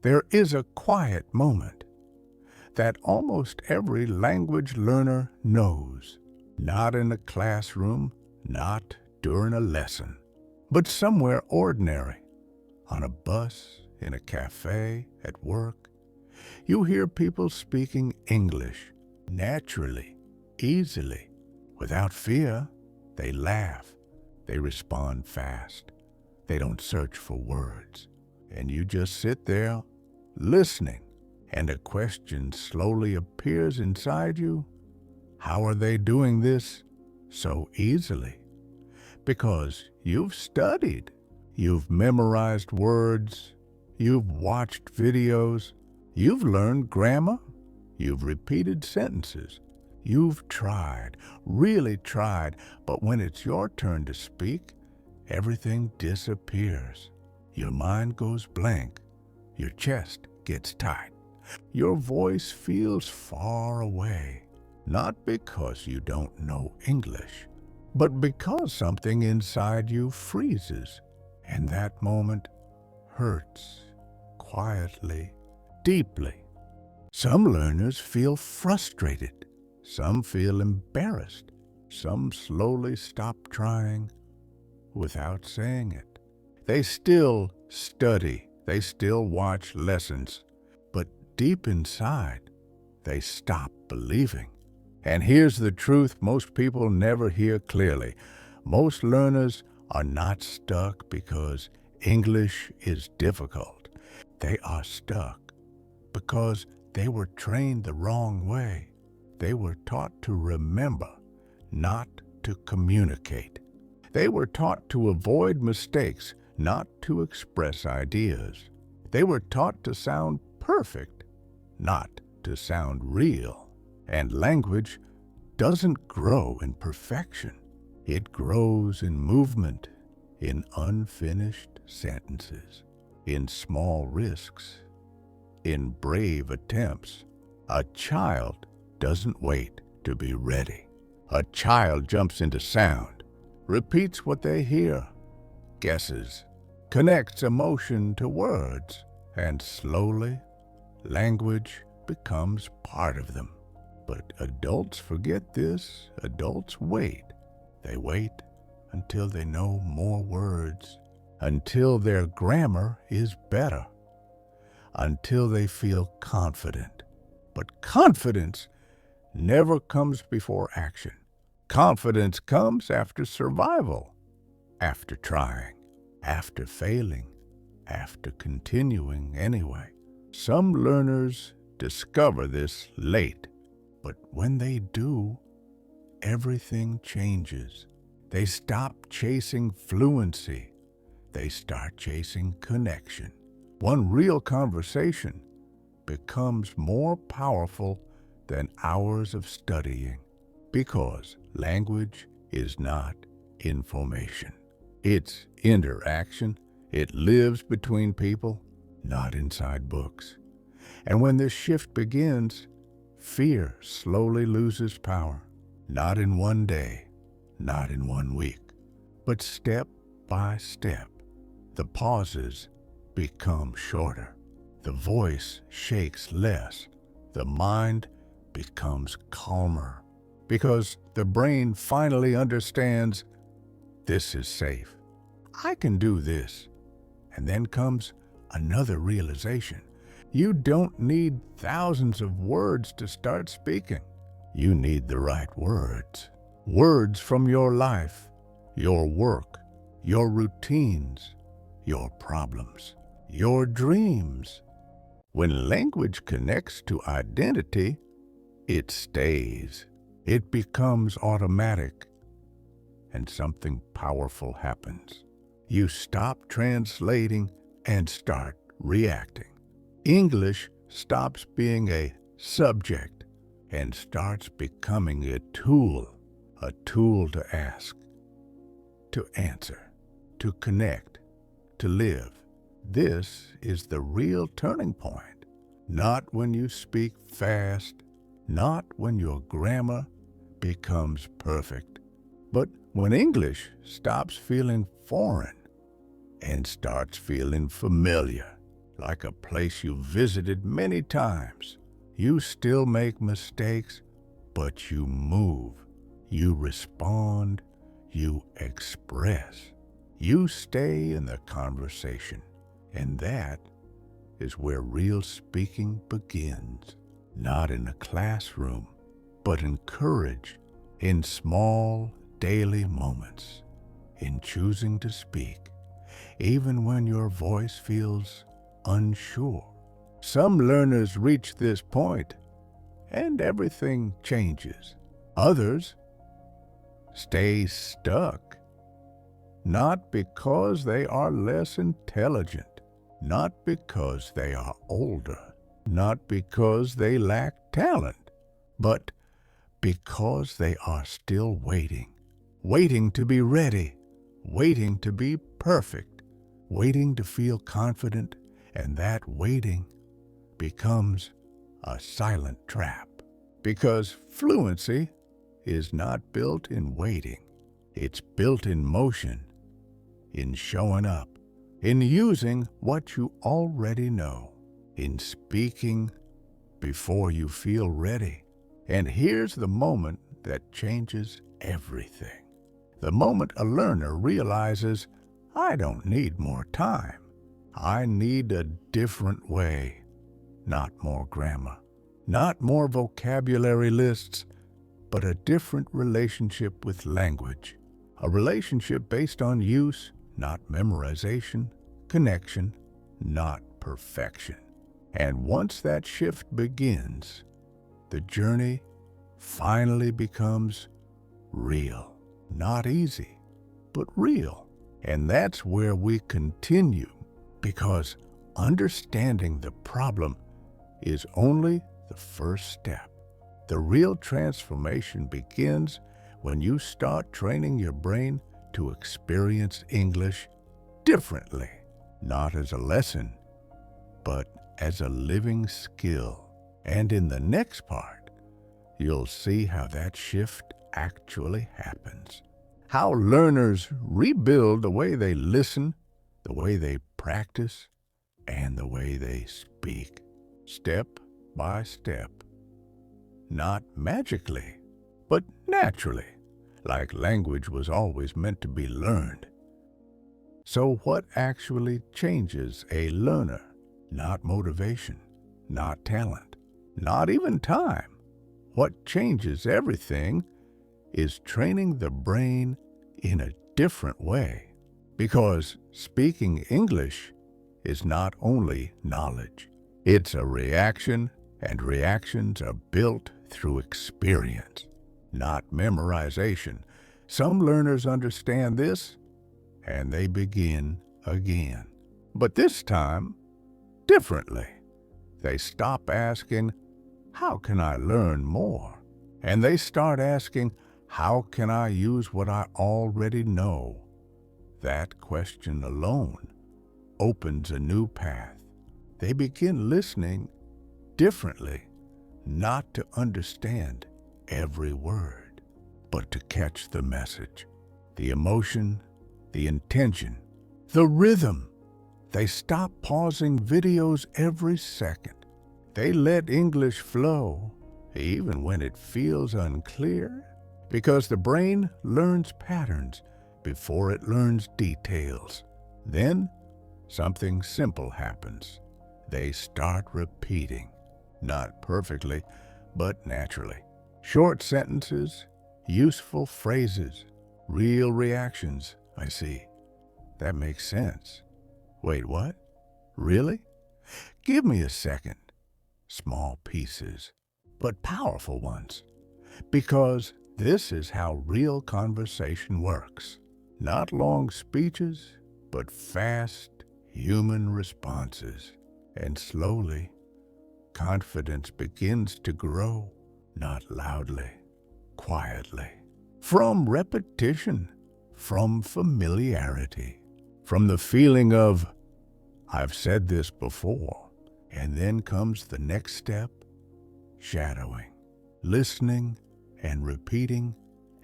There is a quiet moment that almost every language learner knows, not in a classroom, not during a lesson, but somewhere ordinary, on a bus, in a cafe, at work. You hear people speaking English naturally, easily, without fear. They laugh, they respond fast, they don't search for words. And you just sit there, listening, and a question slowly appears inside you. How are they doing this so easily? Because you've studied, you've memorized words, you've watched videos, you've learned grammar, you've repeated sentences, you've tried, really tried, but when it's your turn to speak, everything disappears. Your mind goes blank, your chest gets tight, your voice feels far away, not because you don't know English, but because something inside you freezes, and that moment hurts quietly, deeply. Some learners feel frustrated, some feel embarrassed, some slowly stop trying without saying it. They still study, they still watch lessons, but deep inside, they stop believing. And here's the truth most people never hear clearly. Most learners are not stuck because English is difficult. They are stuck because they were trained the wrong way. They were taught to remember, not to communicate. They were taught to avoid mistakes, not to express ideas. They were taught to sound perfect, not to sound real. And language doesn't grow in perfection. It grows in movement, in unfinished sentences, in small risks, in brave attempts. A child doesn't wait to be ready. A child jumps into sound, repeats what they hear, guesses, connects emotion to words, and slowly, language becomes part of them. But adults forget this. Adults wait. They wait until they know more words, until their grammar is better, until they feel confident. But confidence never comes before action. Confidence comes after survival, after trying, after failing, after continuing anyway. Some learners discover this late, but when they do, everything changes. They stop chasing fluency. They start chasing connection. One real conversation becomes more powerful than hours of studying, because language is not information. It's interaction. It lives between people, not inside books. And when this shift begins, fear slowly loses power, not in one day, not in 1 week, but step by step. The pauses become shorter. The voice shakes less. The mind becomes calmer, because the brain finally understands, this is safe. I can do this. And then comes another realization. You don't need thousands of words to start speaking. You need the right words. Words from your life, your work, your routines, your problems, your dreams. When language connects to identity, it stays. It becomes automatic, and something powerful happens. You stop translating and start reacting. English stops being a subject and starts becoming a tool to ask, to answer, to connect, to live. This is the real turning point. Not when you speak fast, not when your grammar becomes perfect, but when English stops feeling foreign and starts feeling familiar. like a place you visited many times. You still make mistakes, but you move, you respond, you express. You stay in the conversation, and that is where real speaking begins. Not in a classroom, but in courage, in small daily moments, in choosing to speak, even when your voice feels unsure. Some learners reach this point, and everything changes. Others stay stuck, not because they are less intelligent, not because they are older, not because they lack talent, but because they are still waiting, waiting to be ready, waiting to be perfect, waiting to feel confident, and that waiting becomes a silent trap. Because fluency is not built in waiting. It's built in motion, in showing up, in using what you already know, in speaking before you feel ready. And here's the moment that changes everything. The moment a learner realizes, I don't need more time. I need a different way. Not more grammar, not more vocabulary lists, but a different relationship with language. A relationship based on use, not memorization, connection, not perfection. And once that shift begins, the journey finally becomes real. Not easy, but real. And that's where we continue, because understanding the problem is only the first step. The real transformation begins when you start training your brain to experience English differently, not as a lesson, but as a living skill. And in the next part, you'll see how that shift actually happens. How learners rebuild the way they listen, the way they practice, and the way they speak, step by step. Not magically, but naturally, like language was always meant to be learned. So what actually changes a learner? Not motivation, not talent, not even time. What changes everything is training the brain in a different way. Because speaking English is not only knowledge, it's a reaction, and reactions are built through experience, not memorization. Some learners understand this, and they begin again. But this time, differently. They stop asking, how can I learn more? And they start asking, how can I use what I already know? That question alone opens a new path. They begin listening differently, not to understand every word, but to catch the message, the emotion, the intention, the rhythm. They stop pausing videos every second. They let English flow, even when it feels unclear, because the brain learns patterns before it learns details. Then something simple happens. They start repeating, not perfectly, but naturally. Short sentences, useful phrases, real reactions. I see. That makes sense. Wait, what? Really? Give me a second. Small pieces, but powerful ones. Because this is how real conversation works. Not long speeches, but fast human responses. And slowly, confidence begins to grow, not loudly, quietly. From repetition, from familiarity, from the feeling of, I've said this before. And then comes the next step, shadowing, listening and repeating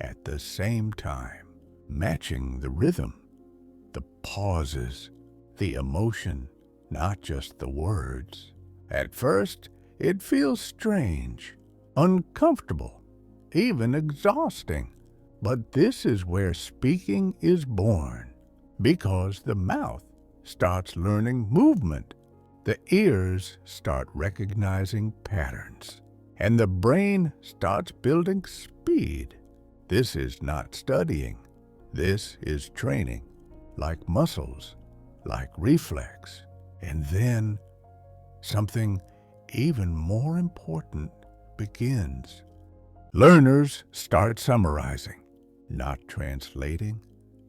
at the same time, matching the rhythm, the pauses, the emotion, not just the words. At first, it feels strange, uncomfortable, even exhausting. But this is where speaking is born, because the mouth starts learning movement, the ears start recognizing patterns, and the brain starts building speed. This is not studying. This is training, like muscles, like reflex. And then something even more important begins. Learners start summarizing, not translating,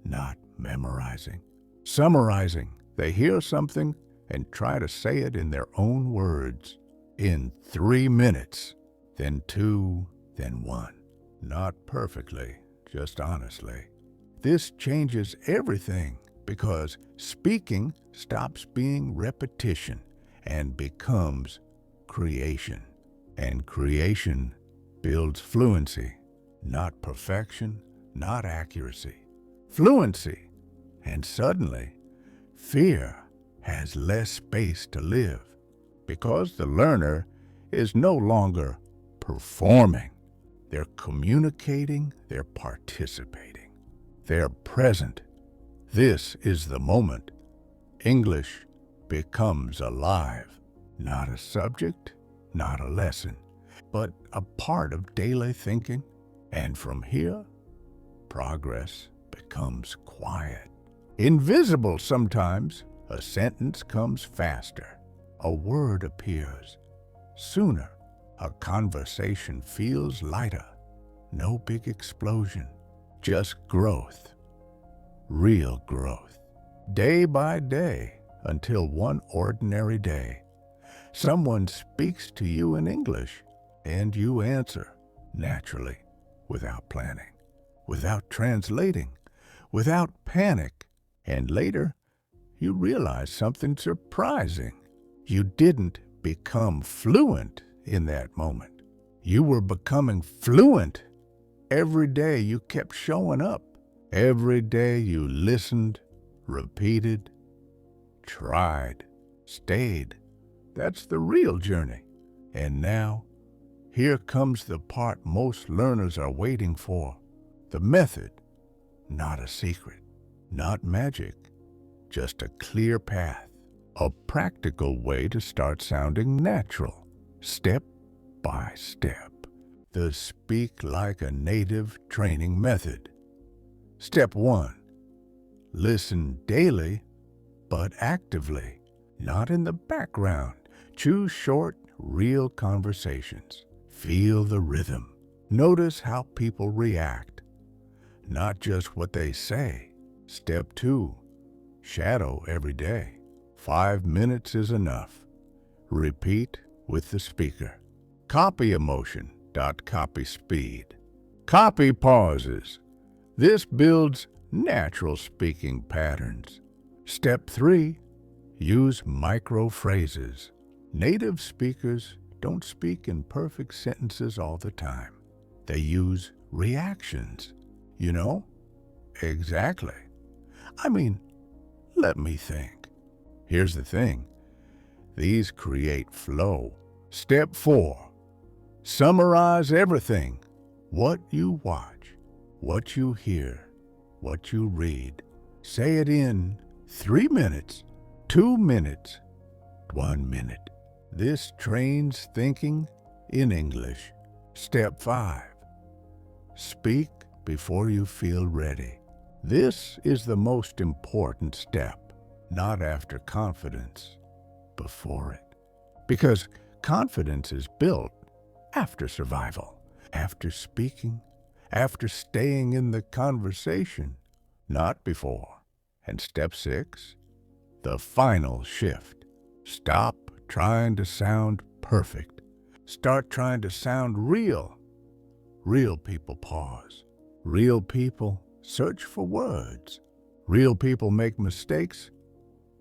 not memorizing. Summarizing, they hear something and try to say it in their own words in 3 minutes, then 2, then 1. Not perfectly, just honestly. This changes everything because speaking stops being repetition and becomes creation. And creation builds fluency, not perfection, not accuracy. Fluency. And suddenly, fear has less space to live because the learner is no longer performing. They're communicating, they're participating, they're present. This is the moment English becomes alive, not a subject, not a lesson, but a part of daily thinking. And from here, progress becomes quiet. Invisible sometimes, a sentence comes faster, a word appears sooner, a conversation feels lighter. No big explosion, just growth, real growth. Day by day, until one ordinary day, someone speaks to you in English and you answer naturally, without planning, without translating, without panic. And later, you realize something surprising. You didn't become fluent in that moment. You were becoming fluent. Every day you kept showing up. Every day you listened, repeated, tried, stayed. That's the real journey. And now, here comes the part most learners are waiting for. The method, not a secret, not magic, just a clear path, a practical way to start sounding natural, step by step. The Speak Like a Native training method. Step 1. Listen daily, but actively, not in the background. Choose short, real conversations. Feel the rhythm. Notice how people react, not just what they say. Step 2. Shadow every day. 5 minutes is enough. Repeat with the speaker. Copy emotion, copy speed. Copy pauses. This builds natural speaking patterns. Step 3. Use micro phrases. Native speakers don't speak in perfect sentences all the time. They use reactions. You know? Exactly. I mean, let me think. Here's the thing. These create flow. Step 4. Summarize everything. What you watch, what you hear, what you read. Say it in 3 minutes, 2 minutes, 1 minute. This trains thinking in English. Step 5. Speak before you feel ready. This is the most important step, not after confidence, before it. Because confidence is built after survival, after speaking, after staying in the conversation, not before. And step 6, the final shift. Stop trying to sound perfect. Start trying to sound real. Real people pause. Real people search for words. Real people make mistakes,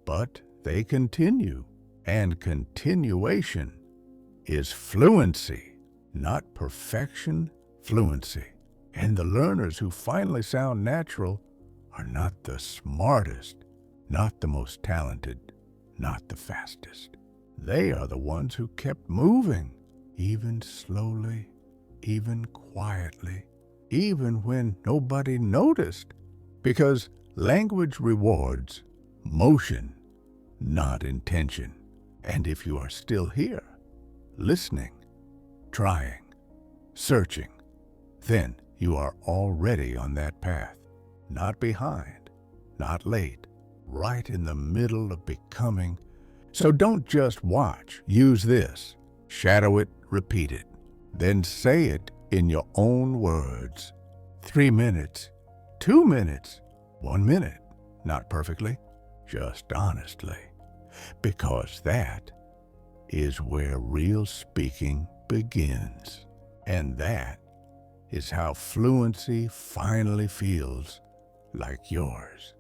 but they continue. And continuation is fluency, not perfection, fluency. And the learners who finally sound natural are not the smartest, not the most talented, not the fastest. They are the ones who kept moving, even slowly, even quietly, even when nobody noticed. Because language rewards motion, not intention. And if you are still here, listening, trying, searching, then you are already on that path. Not behind, not late, right in the middle of becoming. So don't just watch. Use this. Shadow it, repeat it. Then say it in your own words. 3 minutes, 2 minutes, 1 minute. Not perfectly, just honestly. Because that is where real speaking begins. And that is how fluency finally feels like yours.